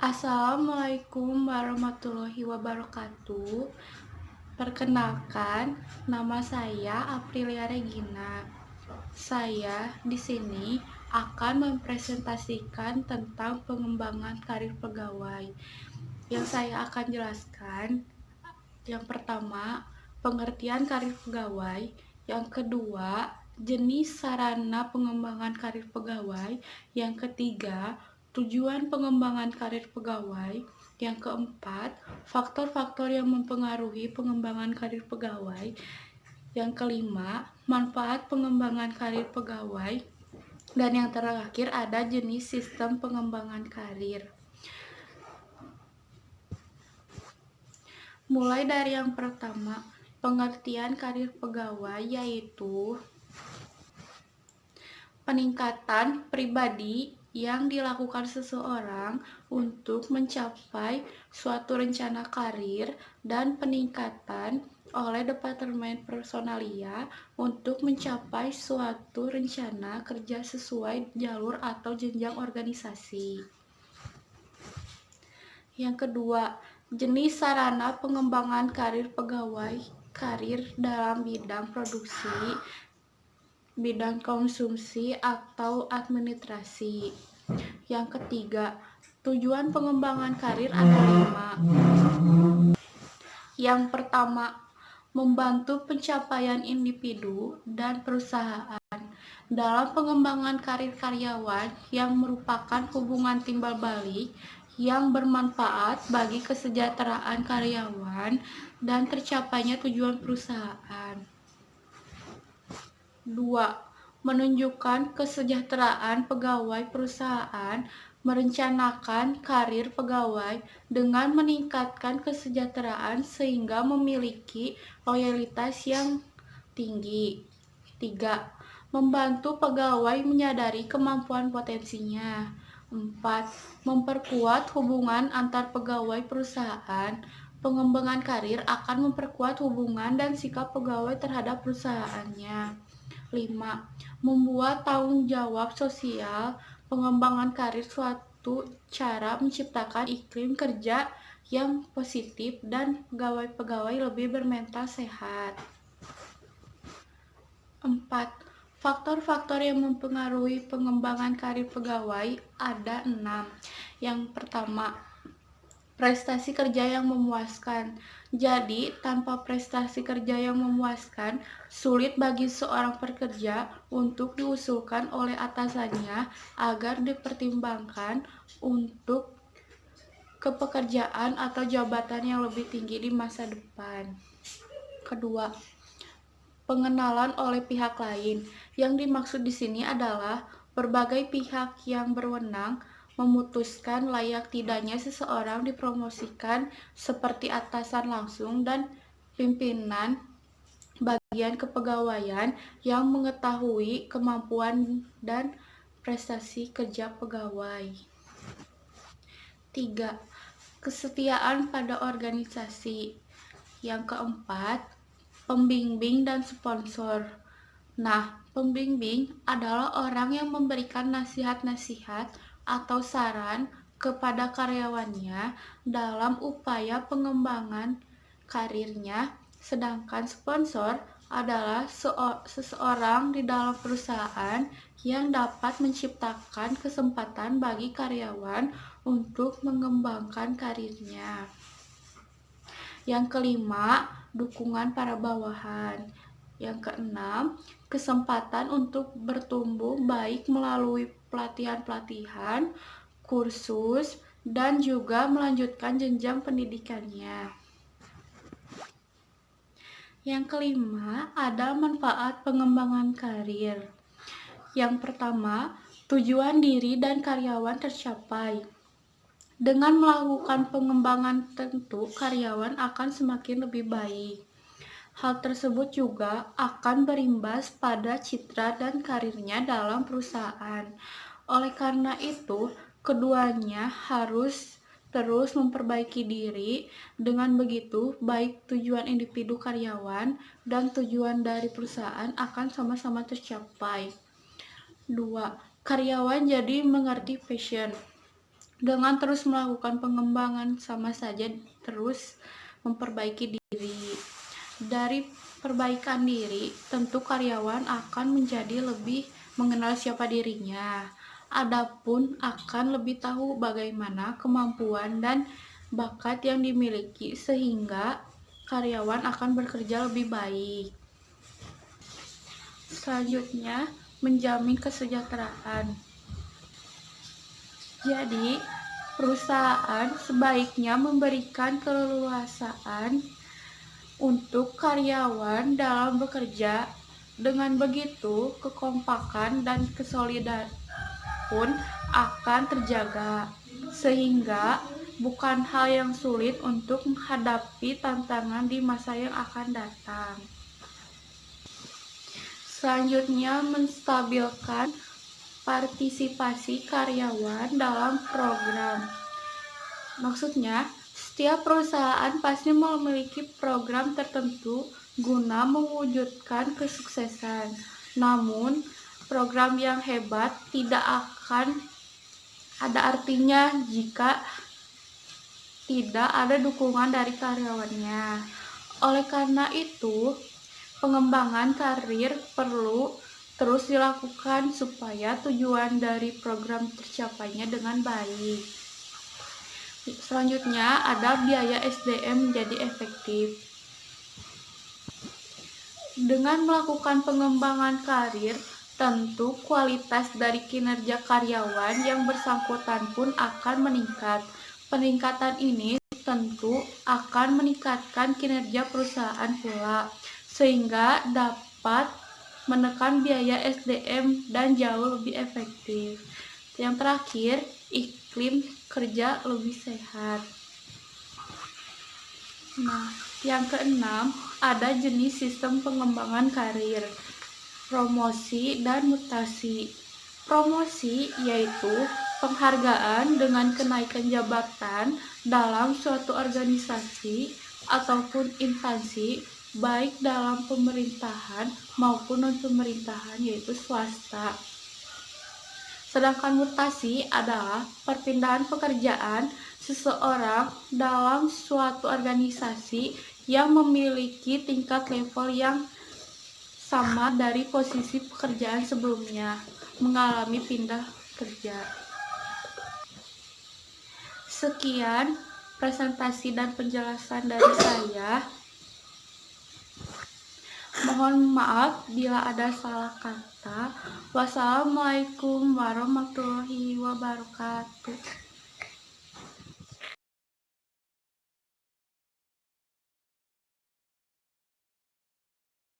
Assalamualaikum warahmatullahi wabarakatuh. Perkenalkan, nama saya Aprilia Regina. Saya di sini akan mempresentasikan tentang pengembangan karir pegawai. Yang saya akan jelaskan, yang pertama, pengertian karir pegawai. Yang kedua, jenis sarana pengembangan karir pegawai. Yang ketiga, tujuan pengembangan karir pegawai. Yang keempat, faktor-faktor yang mempengaruhi pengembangan karir pegawai. Yang kelima, manfaat pengembangan karir pegawai. Dan yang terakhir ada jenis sistem pengembangan karir. Mulai dari yang pertama, pengertian karir pegawai yaitu peningkatan pribadi yang dilakukan seseorang untuk mencapai suatu rencana karir dan peningkatan oleh Departemen Personalia untuk mencapai suatu rencana kerja sesuai jalur atau jenjang organisasi. Yang kedua, jenis sarana pengembangan karir pegawai, karir dalam bidang produksi, bidang konsumsi, atau administrasi. Yang ketiga, tujuan pengembangan karir ada 5. Yang pertama, membantu pencapaian individu dan perusahaan dalam pengembangan karir karyawan yang merupakan hubungan timbal balik yang bermanfaat bagi kesejahteraan karyawan dan tercapainya tujuan perusahaan. 2. Menunjukkan kesejahteraan pegawai perusahaan merencanakan karir pegawai dengan meningkatkan kesejahteraan sehingga memiliki loyalitas yang tinggi. 3. Membantu pegawai menyadari kemampuan potensinya. 4. Memperkuat hubungan antar pegawai perusahaan. Pengembangan karir akan memperkuat hubungan dan sikap pegawai terhadap perusahaannya. 5. Membuat tanggung jawab sosial. Pengembangan karir suatu cara menciptakan iklim kerja yang positif dan pegawai-pegawai lebih bermental sehat. 4. Faktor-faktor yang mempengaruhi pengembangan karir pegawai ada 6. Yang pertama, prestasi kerja yang memuaskan. Jadi, tanpa prestasi kerja yang memuaskan, sulit bagi seorang pekerja untuk diusulkan oleh atasannya agar dipertimbangkan untuk kepekerjaan atau jabatan yang lebih tinggi di masa depan. Kedua, pengenalan oleh pihak lain. Yang dimaksud di sini adalah berbagai pihak yang berwenang memutuskan layak tidaknya seseorang dipromosikan seperti atasan langsung dan pimpinan bagian kepegawaian yang mengetahui kemampuan dan prestasi kerja pegawai. 3. Kesetiaan pada organisasi. Yang keempat, pembimbing dan sponsor. Nah, pembimbing adalah orang yang memberikan nasihat-nasihat atau saran kepada karyawannya dalam upaya pengembangan karirnya, sedangkan sponsor adalah seseorang di dalam perusahaan yang dapat menciptakan kesempatan bagi karyawan untuk mengembangkan karirnya. Yang kelima, dukungan para bawahan. Yang keenam, kesempatan untuk bertumbuh baik melalui pelatihan-pelatihan, kursus, dan juga melanjutkan jenjang pendidikannya. Yang kelima, ada manfaat pengembangan karir. Yang pertama, tujuan diri dan karyawan tercapai. Dengan melakukan pengembangan tentu, karyawan akan semakin lebih baik. Hal tersebut juga akan berimbas pada citra dan karirnya dalam perusahaan. Oleh karena itu, keduanya harus terus memperbaiki diri. Dengan begitu, baik tujuan individu karyawan dan tujuan dari perusahaan akan sama-sama tercapai. 2. Karyawan jadi mengerti passion. Dengan terus melakukan pengembangan sama saja terus memperbaiki diri. Dari perbaikan diri, tentu karyawan akan menjadi lebih mengenal siapa dirinya. Adapun akan lebih tahu bagaimana kemampuan dan bakat yang dimiliki sehingga karyawan akan bekerja lebih baik. Selanjutnya, menjamin kesejahteraan. Jadi, perusahaan sebaiknya memberikan keleluasaan untuk karyawan dalam bekerja. Dengan begitu, kekompakan dan kesolidan pun akan terjaga, sehingga bukan hal yang sulit untuk menghadapi tantangan di masa yang akan datang. Selanjutnya, menstabilkan partisipasi karyawan dalam program. Maksudnya, setiap perusahaan pasti memiliki program tertentu guna mewujudkan kesuksesan. Namun, program yang hebat tidak akan ada artinya jika tidak ada dukungan dari karyawannya. Oleh karena itu, pengembangan karir perlu terus dilakukan supaya tujuan dari program tercapainya dengan baik. Selanjutnya, ada biaya SDM menjadi efektif. Dengan melakukan pengembangan karir, tentu kualitas dari kinerja karyawan yang bersangkutan pun akan meningkat. Peningkatan ini tentu akan meningkatkan kinerja perusahaan pula, sehingga dapat menekan biaya SDM dan jauh lebih efektif. Yang terakhir, iklim kerja lebih sehat. Nah, yang keenam, ada jenis sistem pengembangan karir, promosi dan mutasi. Promosi yaitu penghargaan dengan kenaikan jabatan dalam suatu organisasi ataupun instansi, baik dalam pemerintahan maupun non-pemerintahan, yaitu swasta. Sedangkan mutasi adalah perpindahan pekerjaan seseorang dalam suatu organisasi yang memiliki tingkat level yang sama dari posisi pekerjaan sebelumnya, mengalami pindah kerja. Sekian presentasi dan penjelasan dari saya. Mohon maaf bila ada salah kata. Wassalamualaikum warahmatullahi wabarakatuh.